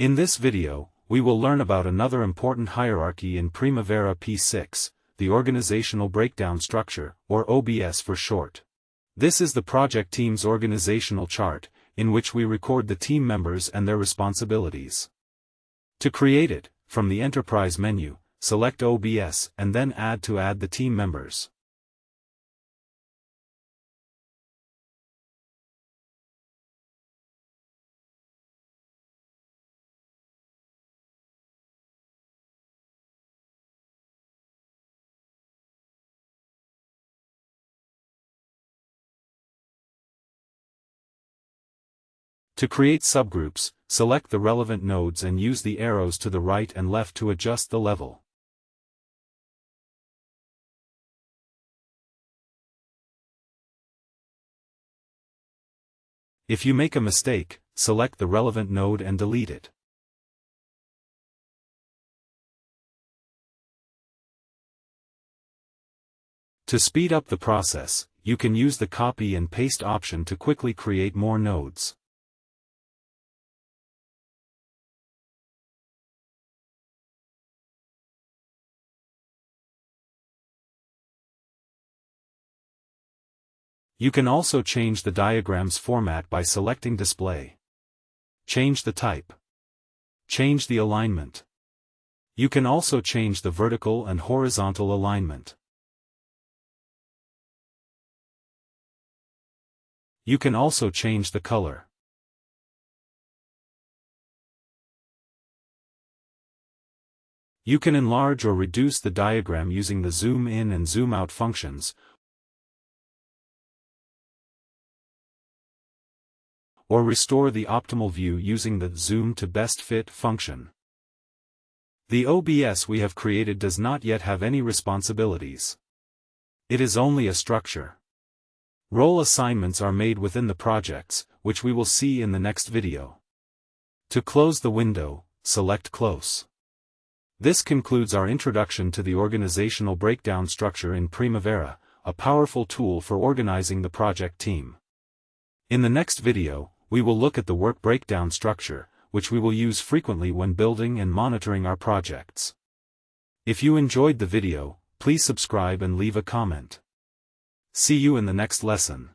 In this video, we will learn about another important hierarchy in Primavera P6, the Organizational Breakdown Structure, or OBS for short. This is the project team's organizational chart, in which we record the team members and their responsibilities. To create it, from the Enterprise menu, select OBS and then Add the team members. To create subgroups, select the relevant nodes and use the arrows to the right and left to adjust the level. If you make a mistake, select the relevant node and delete it. To speed up the process, you can use the copy and paste option to quickly create more nodes. You can also change the diagram's format by selecting Display. Change the type. Change the alignment. You can also change the vertical and horizontal alignment. You can also change the color. You can enlarge or reduce the diagram using the zoom in and zoom out functions, or restore the optimal view using the Zoom to Best Fit function. The OBS we have created does not yet have any responsibilities. It is only a structure. Role assignments are made within the projects, which we will see in the next video. To close the window, select Close. This concludes our introduction to the organizational breakdown structure in Primavera, a powerful tool for organizing the project team. In the next video, we will look at the work breakdown structure, which we will use frequently when building and monitoring our projects. If you enjoyed the video, please subscribe and leave a comment. See you in the next lesson.